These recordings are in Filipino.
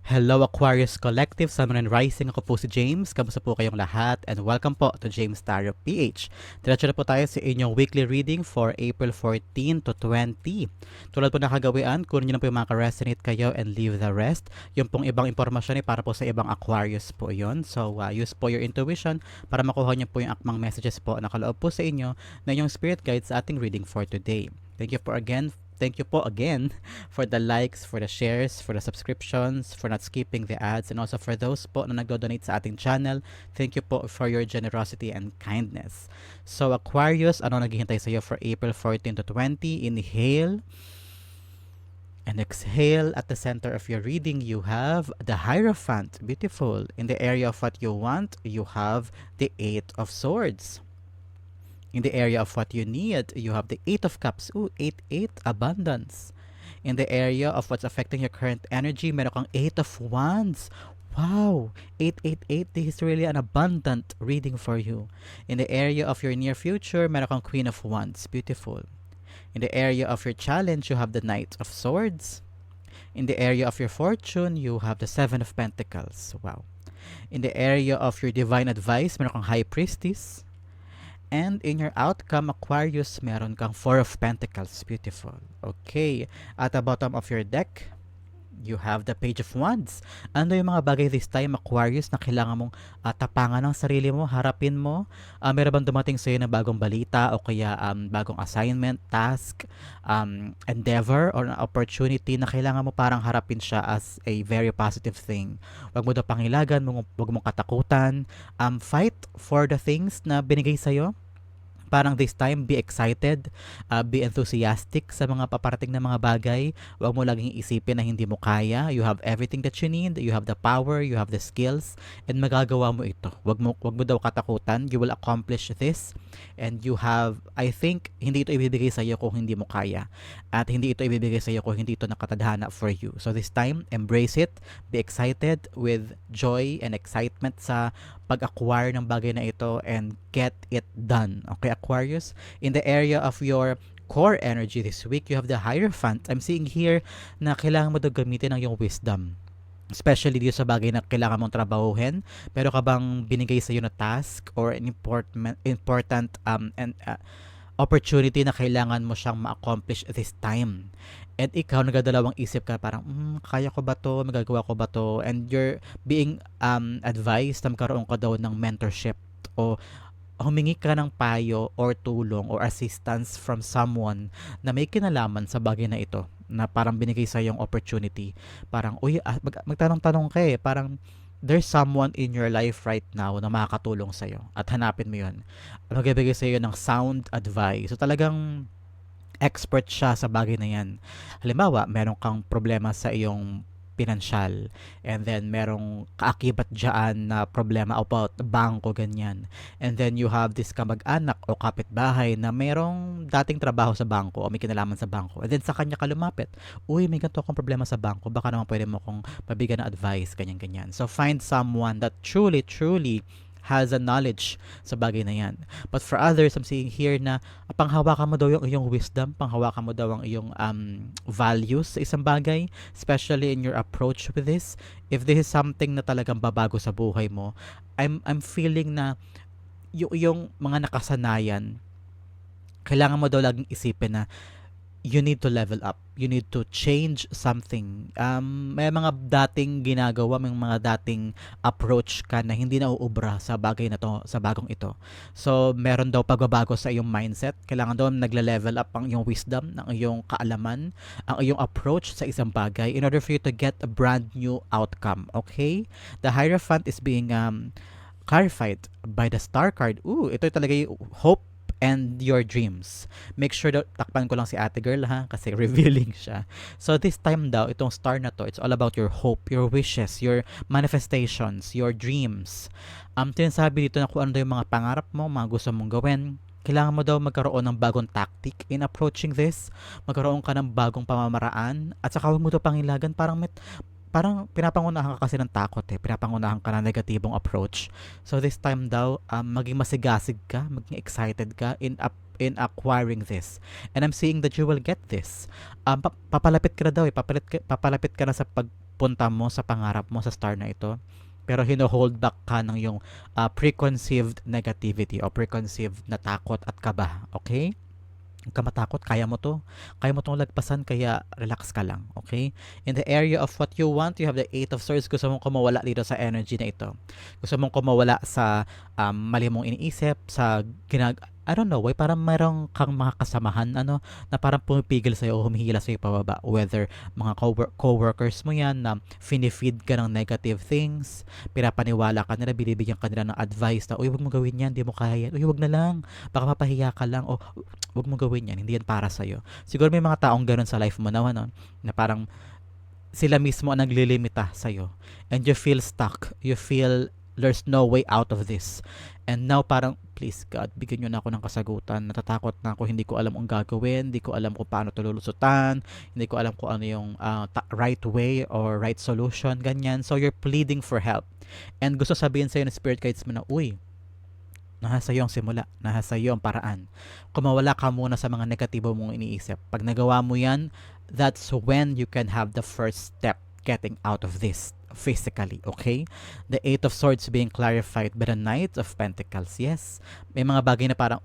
Hello Aquarius Collective, Sun, Moon, and Rising. Ako po si James. Kamusta po kayong lahat? And welcome po to James Tarot PH. Diretso na po tayo sa inyong weekly reading for April 14 to 20. Tulad po nakagawian, kunin nyo lang po yung mga ka-resonate kayo and leave the rest. Yung pong ibang impormasyon ay para po sa ibang Aquarius po yon. So use po your intuition para makuha nyo po yung akmang messages po na kaloob po sa inyo na yung spirit guide sa ating reading for today. Thank you po again for the likes, for the shares, for the subscriptions, for not skipping the ads, and also for those po na nagdo-donate sa ating channel. Thank you po for your generosity and kindness. So Aquarius, ano naghihintay sa iyo for April 14 to 20? Inhale and exhale. At the center of your reading, you have the Hierophant. Beautiful. In the area of what you want, you have the Eight of Swords. In the area of what you need, you have the Eight of Cups. Ooh, 8-8, abundance. In the area of what's affecting your current energy, meron kang Eight of Wands. Wow, 888, this is really an abundant reading for you. In the area of your near future, meron kang Queen of Wands. Beautiful. In the area of your challenge, you have the Knight of Swords. In the area of your fortune, you have the Seven of Pentacles. Wow. In the area of your divine advice, meron kang High Priestess. And in your outcome, Aquarius, meron kang Four of Pentacles. Beautiful. Okay. At the bottom of your deck, you have the Page of Wands. Ano yung mga bagay this time, Aquarius, na kailangan mong tapangan ng sarili mo, harapin mo? Meron bang dumating sa'yo na bagong balita o kaya bagong assignment, task, endeavor, or an opportunity na kailangan mo parang harapin siya as a very positive thing? Huwag mo daw pangilagan, huwag mong katakutan. Fight for the things na binigay sa'yo. Parang this time, be excited, be enthusiastic sa mga paparating na mga bagay. Huwag mo laging isipin na hindi mo kaya. You have everything that you need. You have the power, you have the skills, and magagawa mo ito. Huwag mo daw katakutan. You will accomplish this. And you have, I think, hindi ito ibibigay sa iyo kung hindi mo kaya. At hindi ito ibibigay sa iyo kung hindi ito nakatadhana for you. So this time, embrace it. Be excited with joy and excitement sa pag-acquire ng bagay na ito and get it done. Okay, Aquarius? In the area of your core energy this week, you have the Hierophant. I'm seeing here na kailangan mo daw gamitin ang iyong wisdom. Especially dito sa bagay na kailangan mong trabahuhin. Pero ka bang binigay sa iyo na task or an important opportunity na kailangan mo siyang ma-accomplish this time. And ikaw, nagdadalawang isip ka, parang, kaya ko ba to? Magagawa ko ba to? And you're being advised na magkaroon ka daw ng mentorship o humingi ka ng payo or tulong or assistance from someone na may kinalaman sa bagay na ito na parang binigay sa yung opportunity. Parang, magtanong-tanong ka parang, there's someone in your life right now na makakatulong sa'yo at hanapin mo yun. Magbibigay sa'yo ng sound advice. So talagang expert siya sa bagay na yan. Halimbawa, meron kang problema sa iyong pinansyal and then merong kaakibat dyan na problema about bangko, ganyan. And then you have this kamag-anak o kapitbahay na merong dating trabaho sa bangko o may kinalaman sa bangko. And then sa kanya ka lumapit, uy, may ganito akong problema sa bangko, baka naman pwede mo kong pabigyan ng advice, ganyan-ganyan. So find someone that truly has a knowledge sa bagay na yan. But for others, I'm seeing here na panghawakan mo daw yung iyong wisdom, panghawakan mo daw ang iyong values sa isang bagay, especially in your approach with this. If this is something na talagang babago sa buhay mo, I'm feeling na yung mga nakasanayan, kailangan mo daw laging isipin na you need to level up. You need to change something. May mga dating ginagawa, may mga dating approach ka na hindi na uubra sa bagay na to, sa bagong ito. So, meron daw pagbabago sa iyong mindset. Kailangan daw nagle-level up ang iyong wisdom, ang iyong kaalaman, ang iyong approach sa isang bagay in order for you to get a brand new outcome. Okay? The Hierophant is being clarified by the Star card. Ito talaga yung hope and your dreams. Make sure that takpan ko lang si ate girl kasi revealing siya. So this time daw, itong star na to, it's all about your hope, your wishes, your manifestations, your dreams. Tinasabi dito na kung ano daw yung mga pangarap mo, mga gusto mong gawin. Kailangan mo daw magkaroon ng bagong tactic in approaching this. Magkaroon ka ng bagong pamamaraan. At saka huwag mo ito pangilagan. Parang pinapangunahan ka kasi ng takot pinapangunahan ka ng negatibong approach. So this time daw, maging masigasig ka, maging excited ka in acquiring this. And I'm seeing that you will get this. Papalapit ka na daw papalapit ka na sa pagpunta mo sa pangarap mo sa star na ito. Pero hino-hold back ka ng yung preconceived negativity o preconceived na takot at kaba. Okay? Huwag ka matakot, kaya mo to. Kaya mo tong lagpasan, kaya relax ka lang, okay? In the area of what you want, you have the Eight of Swords. Gusto mong kumawala dito sa energy na ito. Gusto mong kumawala sa mali mong iniisip, sa I don't know, parang mayroong kang mga kasamahan na parang pumipigil sa'yo o humihila sa'yo pababa. Whether mga co-workers mo yan na finifeed ka ng negative things, pinapaniwala ka nila, binibigyan ka nila ng advice na, uy, wag mo gawin yan, di mo kaya yan. Uy, wag na lang, baka mapahiya ka lang. O, wag mo gawin yan, hindi yan para sa'yo. Siguro may mga taong ganun sa life mo na parang sila mismo ang naglilimita sa'yo. And you feel stuck. You feel there's no way out of this. And now parang, please God, bigyan nyo na ako ng kasagutan. Natatakot na ako, hindi ko alam ang gagawin, hindi ko alam kung paano ito lulusutan, hindi ko alam kung ano yung right way or right solution, ganyan. So you're pleading for help. And gusto sabihin sa'yo ng spirit guides mo na, uy, nasa iyo ang simula, nasa iyo ang paraan. Kumawala ka muna sa mga negatibo mong iniisip. Pag nagawa mo yan, that's when you can have the first step getting out of this physically, okay? The Eight of Swords being clarified by the Knight of Pentacles. Yes, may mga bagay na parang,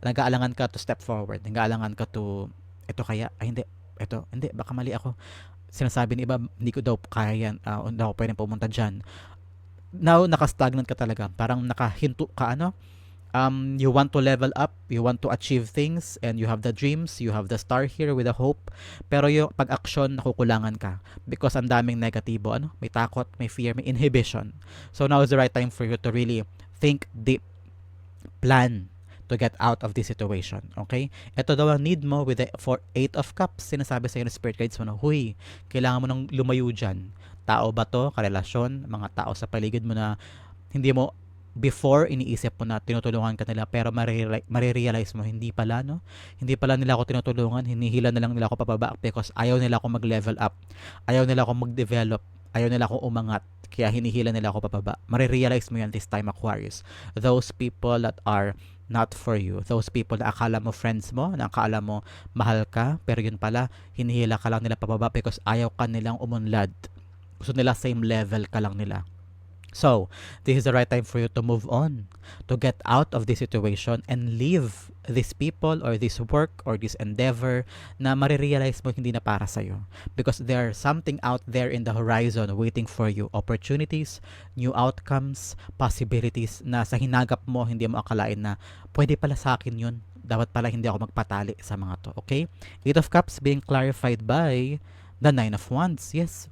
nag-aalangan ka to step forward. Nag-aalangan ka to, ito kaya, ay hindi, ito, hindi, baka mali ako. Sinasabi ni iba, hindi ko daw kaya yan, hindi ako pwedeng pumunta dyan. Now, naka-stagnant ka talaga. Parang nakahinto ka, you want to level up, you want to achieve things, and you have the dreams, you have the star here with the hope, pero yung pag-action, nakukulangan ka because ang daming negatibo, may takot, may fear, may inhibition. So now is the right time for you to really think deep, plan to get out of this situation, okay? Ito daw ang need mo with the Eight of Cups. Sinasabi sa'yo ng spirit guides mo na, huy, kailangan mo nang lumayo dyan. Tao ba to? Karelasyon? Mga tao sa paligid mo na hindi mo before iniisip mo na tinutulungan ka nila, pero marirealize mo hindi pala hindi pala nila ako tinutulungan, hinihila na lang nila ako pababa because ayaw nila ako mag-level up, ayaw nila ako mag-develop, ayaw nila ako umangat, kaya hinihila nila ako pababa. Marirealize mo yan this time, Aquarius. Those people that are not for you, those people na akala mo friends mo, na akala mo mahal ka, pero yun pala hinihila ka lang nila pababa because ayaw ka nilang umunlad, gusto nila same level ka lang nila. So, this is the right time for you to move on, to get out of this situation and leave these people or this work or this endeavor na marirealize mo hindi na para sa'yo. Because there's something out there in the horizon waiting for you. Opportunities, new outcomes, possibilities na sa hinagap mo hindi mo akalain na pwede pala sa akin yun. Dapat pala hindi ako magpatali sa mga to. Okay? Eight of Cups being clarified by the Nine of Wands. Yes.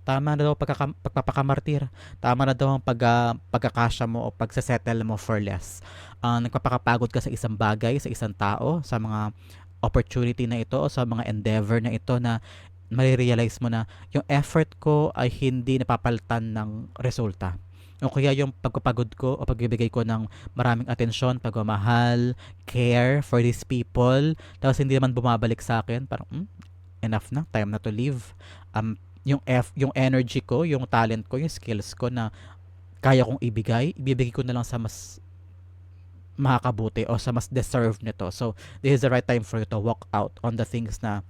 Tama na daw pagpapakamartir. Tama na daw ang pagkakasya mo o pagsasettle mo for less. Nagpapakapagod ka sa isang bagay, sa isang tao, sa mga opportunity na ito o sa mga endeavor na ito na marirealize mo na yung effort ko ay hindi napapalitan ng resulta. O kaya yung pagpapagod ko o pagbibigay ko ng maraming atensyon, pagmamahal, care for these people, tapos hindi naman bumabalik sa akin, parang enough na, time na to leave. Yung energy ko, yung talent ko, yung skills ko na kaya kong ibibigay ko na lang sa mas makakabuti o sa mas deserve nito. So, this is the right time for you to walk out on the things na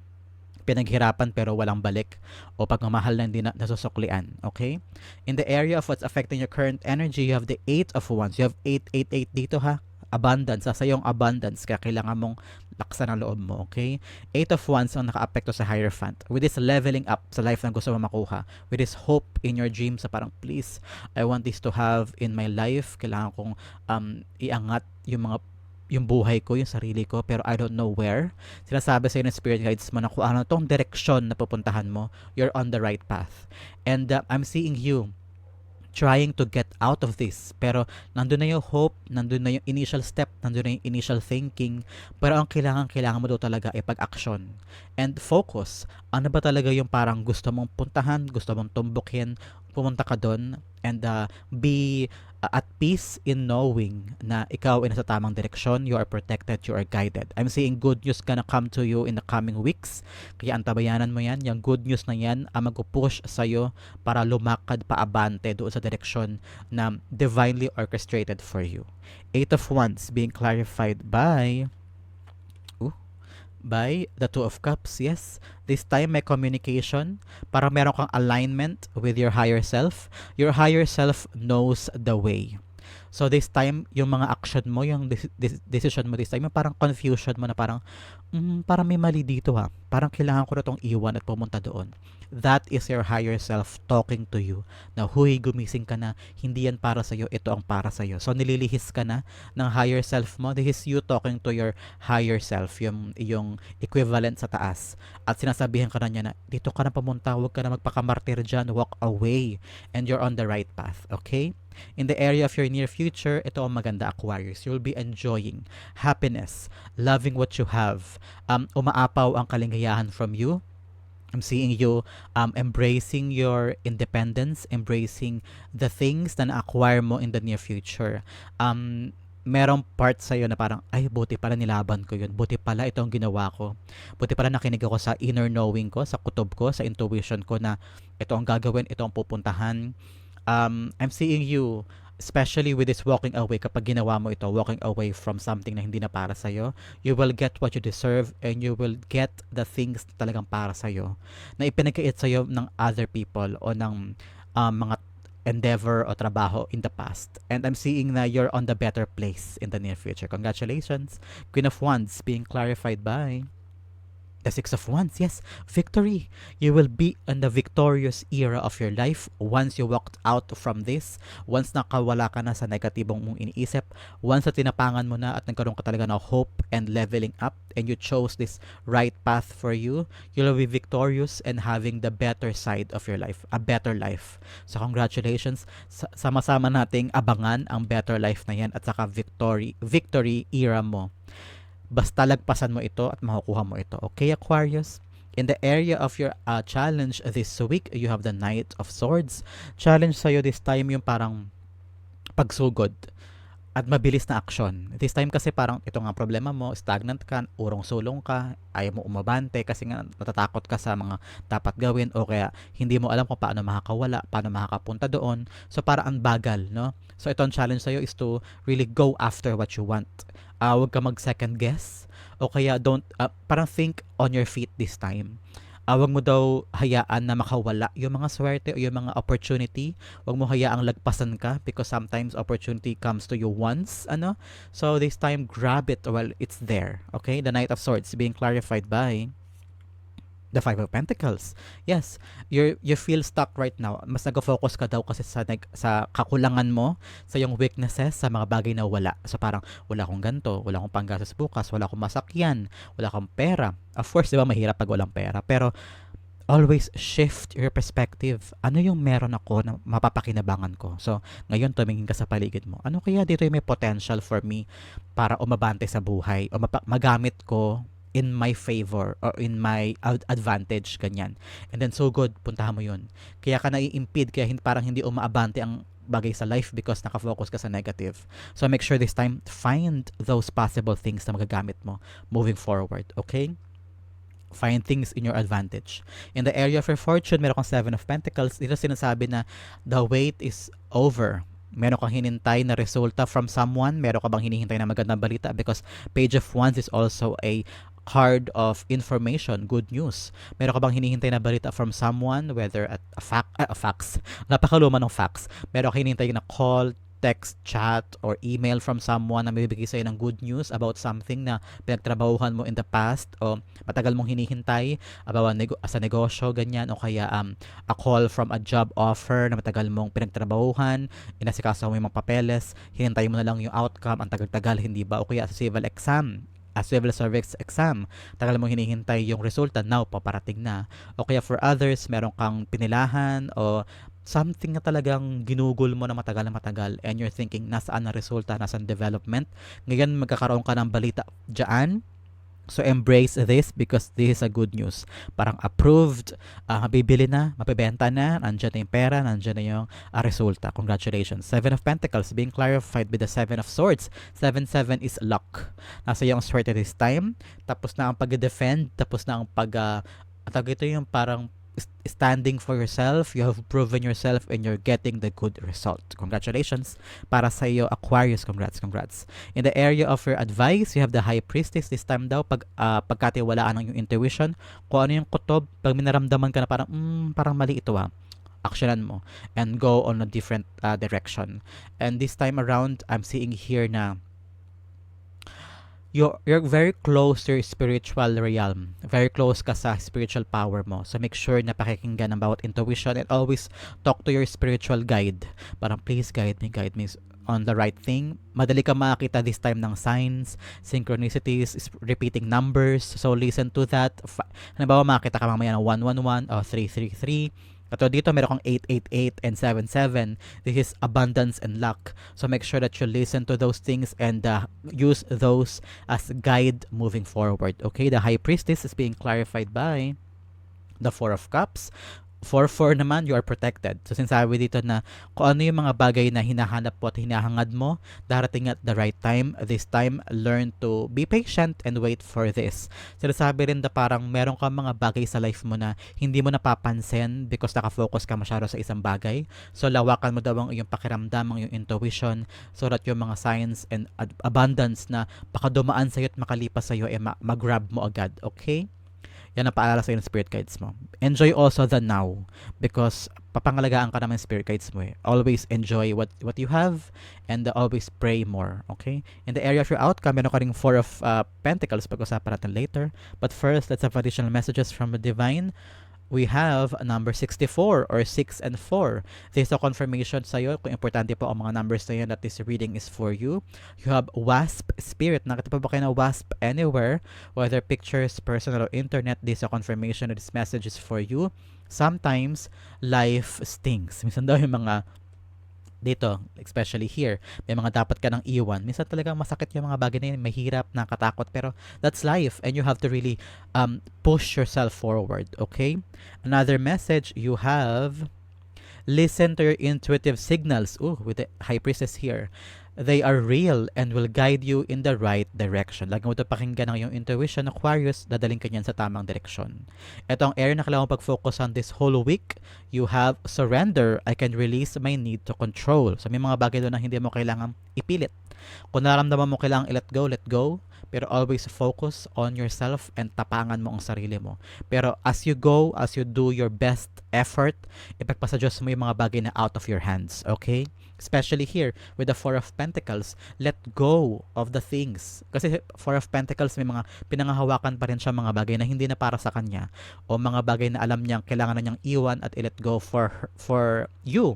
pinaghirapan pero walang balik o pagmamahal na hindi na nasusuklian. Okay? In the area of what's affecting your current energy, you have the Eight of Wands. You have 888 dito, ha? Abundance, sa yung abundance, kaya kailangan mong laksan ang loob mo, okay? Eight of Wands ang naka-apekto sa Hierophant. With this leveling up sa life na gusto mo makuha, with this hope in your dreams, sa parang, please, I want this to have in my life. Kailangan kong iangat yung buhay ko, yung sarili ko, pero I don't know where. Sinasabi sa'yo ng spirit guides mo na kung ano tong direksyon na pupuntahan mo, you're on the right path. And I'm seeing you trying to get out of this. Pero nandun na yung hope, nandun na yung initial step, nandun na yung initial thinking. Pero ang kailangan mo daw talaga ay pag-action. And focus. Ano ba talaga yung parang gusto mong puntahan, gusto mong tumbukin, pumunta ka doon and be at peace in knowing na ikaw ay nasa tamang direksyon, you are protected, you are guided. I'm seeing good news gonna come to you in the coming weeks. Kaya antabayanan mo yan. Yung good news na yan ang mag-push sa'yo para lumakad paabante doon sa direksyon na divinely orchestrated for you. Eight of Wands being clarified by by the Two of Cups. Yes, this time may communication. Parang meron kang alignment with your higher self. Your higher self knows the way. So this time, yung mga action mo, yung decision mo this time, yung parang confusion mo na parang, parang may mali dito ha. Parang kailangan ko na itong iwan at pumunta doon. That is your higher self talking to you. Na huy, gumising ka na, hindi yan para sa'yo, ito ang para sa'yo. So nililihis ka na ng higher self mo. This is you talking to your higher self, yung equivalent sa taas. At sinasabihan ka na niya na, dito ka na pumunta, huwag ka na magpakamartir dyan, walk away. And you're on the right path, okay? In the area of your near future, ito ang maganda, Aquarius. You'll be enjoying happiness, loving what you have. Umaapaw ang kaligayahan from you. I'm seeing you embracing your independence, embracing the things na na-acquire mo in the near future. Merong part sa'yo na parang, ay, buti pala nilaban ko yun. Buti pala ito ang ginawa ko. Buti pala nakinig ako sa inner knowing ko, sa kutob ko, sa intuition ko na ito ang gagawin, ito ang pupuntahan. I'm seeing you, especially with this walking away, kapag ginawa mo ito, walking away from something na hindi na para sa'yo, you will get what you deserve and you will get the things na talagang para sa'yo, na ipinagkait sa'yo ng other people o ng mga endeavor o trabaho in the past. And I'm seeing na you're on the better place in the near future. Congratulations. Queen of Wands being clarified by the Six of Wands. Yes, victory. You will be in the victorious era of your life once you walked out from this, once nakawala ka na sa negatibong mong iniisip, once na tinapangan mo na at nagkaroon ka talaga ng hope and leveling up and you chose this right path for you, you'll be victorious and having the better side of your life, a better life. So congratulations. Sama-sama nating abangan ang better life na yan at saka victory era mo. Basta lagpasan mo ito at makukuha mo ito. Okay, Aquarius? In the area of your challenge this week, you have the Knight of Swords. Challenge sa'yo this time yung parang pagsugod at mabilis na aksyon. This time kasi parang ito nga problema mo, stagnant ka, urong-sulong ka, ayaw mo umabante kasi nga natatakot ka sa mga dapat gawin o kaya hindi mo alam kung paano makakawala, paano makakapunta doon. So parang ang bagal, no? So ito ang challenge sa'yo is to really go after what you want. Huwag ka mag second guess o kaya parang think on your feet this time. Huwag mo daw hayaan na makawala yung mga swerte o yung mga opportunity. Huwag mo hayaang lagpasan ka because sometimes opportunity comes to you once, So this time, grab it while it's there. Okay? The Knight of Swords being clarified by the Five of Pentacles. Yes, you feel stuck right now. Mas nag-focus ka daw kasi sa kakulangan mo, sa yung weaknesses, sa mga bagay na wala. So parang, wala akong ganto, wala akong panggastos bukas, wala akong masakyan, wala akong pera. Of course, di ba, mahirap pag walang pera. Pero, always shift your perspective. Ano yung meron ako na mapapakinabangan ko? So, ngayon tumingin ka sa paligid mo. Ano kaya dito yung may potential for me para umabante sa buhay o magamit ko in my favor or in my advantage, ganyan. And then so good, puntahan mo yun. Kaya ka nai-impede, kaya parang hindi umaabante ang bagay sa life because nakafocus ka sa negative. So make sure this time, find those possible things na magagamit mo moving forward, okay? Find things in your advantage. In the area of your fortune, meron kang Seven of Pentacles. Dito sinasabi na the wait is over. Meron kang hinintay na resulta from someone. Meron ka bang hinihintay na magandang balita? Because Page of Wands is also a card of information, good news. Meron ka bang hinihintay na balita from someone, whether at a fax, napakaluma ng fax. Meron ka hinihintay na call, text, chat, or email from someone na magbibigay sa'yo ng good news about something na pinagtrabahuhan mo in the past o matagal mong hinihintay about sa negosyo, ganyan, o kaya a call from a job offer na matagal mong pinagtrabahuhan, inasikaso mo yung mga papeles, hinintay mo na lang yung outcome, ang tagal-tagal, hindi ba? O kaya sa civil exam, civil service exam, tagal mong hinihintay yung resulta, now paparating na. O kaya for others, meron kang pinilahan o something na talagang ginugol mo na matagal and you're thinking, nasaan na resulta, nasaan development. Ngayon, magkakaroon ka ng balita dyan. So, embrace this because this is a good news. Parang approved, mabibili na, mapibenta na, nandyan na yung pera, nandyan na yung resulta. Congratulations. Seven of Pentacles being clarified with the Seven of Swords. 7-7 is luck. Nasa yung swerte this time. Tapos na ang pag-defend, tapos na ang ito yung parang standing for yourself, you have proven yourself, and you're getting the good result. Congratulations para sa iyo, Aquarius. Congrats. In the area of your advice, you have the High Priestess. This time daw, pagkatiwalaan ng yung intuition, kung ano yung kutob, pag minaramdaman ka na parang, parang mali ito actionan mo and go on a different direction. And this time around, I'm seeing here na you're very close to your spiritual realm. Very close ka sa spiritual power mo. So make sure na pakikinggan ang bawat intuition and always talk to your spiritual guide. Parang please guide me on the right thing. Madali ka makakita this time ng signs, synchronicities, repeating numbers. So listen to that. Halimbawa makakita ka mamaya ng 111 o 333. Kato dito meron kang 888 and 77. This is abundance and luck. So make sure that you listen to those things and use those as guide moving forward. Okay, the High Priestess is being clarified by the Four of Cups. 4-4 naman, you are protected. So sinasabi dito na kung ano yung mga bagay na hinahanap mo at hinahangad mo, darating at the right time. This time, learn to be patient and wait for this. Sinasabi rin na parang meron ka mga bagay sa life mo na hindi mo napapansin because nakafocus ka masyado sa isang bagay. So lawakan mo daw ang iyong pakiramdam, ang iyong intuition, so that yung mga signs and abundance na baka dumaan sa'yo at makalipas sa'yo, mag-grab mo agad. Okay? Yan ang paalala sa ng spirit guides mo. Enjoy also the now because papangalagaan ka naman spirit guides mo eh. Always enjoy what you have and always pray more. Okay? In the area of your outcome, meron ka ring Four of Pentacles, pag-usapan natin later. But first, let's have additional messages from the Divine. We have number 64 or 6 and 4. This is a confirmation sa'yo kung importante po ang mga numbers na yun that this reading is for you. You have Wasp Spirit. Nakita pa ba kayo na Wasp anywhere? Whether pictures, personal, or internet, this is a confirmation that this message is for you. Sometimes, life stings. Minsan daw yung mga dito, especially here, may mga dapat ka nang iwan. Minsan talagang masakit yung mga bagay na yun, mahirap, nakatakot, pero that's life and you have to really push yourself forward, okay? Another message, you have listen to your intuitive signals. With the High Priestess here. They are real and will guide you in the right direction. Lagi mo ito pakinggan ng iyong intuition, Aquarius, dadaling ka niyan sa tamang direksyon. Ito ang area na kailangan pag-focus on this whole week. You have surrender. I can release my need to control. So may mga bagay doon na hindi mo kailangan ipilit. Kung naramdaman mo kailangan i-let go. Pero always focus on yourself and tapangan mo ang sarili mo. Pero as you go, as you do your best effort, ipagpasa Diyos mo yung mga bagay na out of your hands. Okay? Especially here with the Four of Pentacles, let go of the things. Kasi Four of Pentacles may mga pinangahawakan pa rin siya mga bagay na hindi na para sa kanya o mga bagay na alam niyang kailangan na niyang iwan at i-let go for you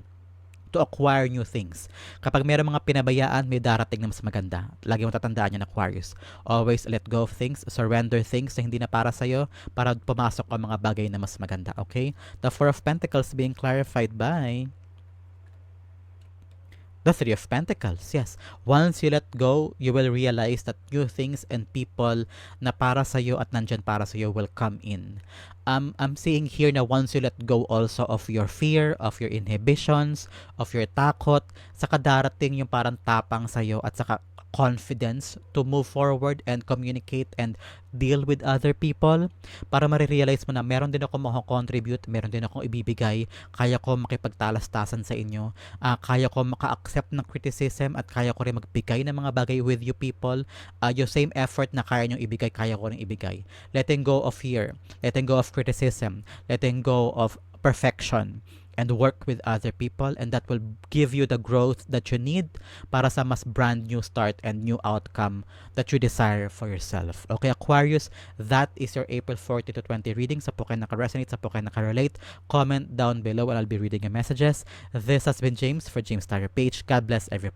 to acquire new things. Kapag mayroong mga pinabayaan, may darating na mas maganda. Lagi mo tatandaan yan, Aquarius. Always let go of things, surrender things na hindi na para sa'yo para pumasok ang mga bagay na mas maganda. Okay? The Four of Pentacles being clarified by the Three of Pentacles. Yes. Once you let go, you will realize that new things and people na para sa iyo at nandyan para sa iyo will come in. I'm seeing here na once you let go also of your fear, of your inhibitions, of your takot, saka darating yung parang tapang sa iyo at saka confidence to move forward and communicate and deal with other people para marirealize mo na meron din ako makakontribute, meron din akong ibibigay, kaya ko makipagtalastasan sa inyo, kaya ko maka-accept ng criticism at kaya ko rin magbigay ng mga bagay with you people, yung same effort na kaya nyo ibigay, kaya ko rin ibigay. Letting go of fear, letting go of criticism, letting go of perfection, and work with other people, and that will give you the growth that you need para sa mas brand new start and new outcome that you desire for yourself. Okay, Aquarius, that is your April 40 to 20 reading. Sa po kayo naka-resonate, sa po kayo naka-relate, comment down below and I'll be reading your messages. This has been James for James Tarot Page. God bless everybody.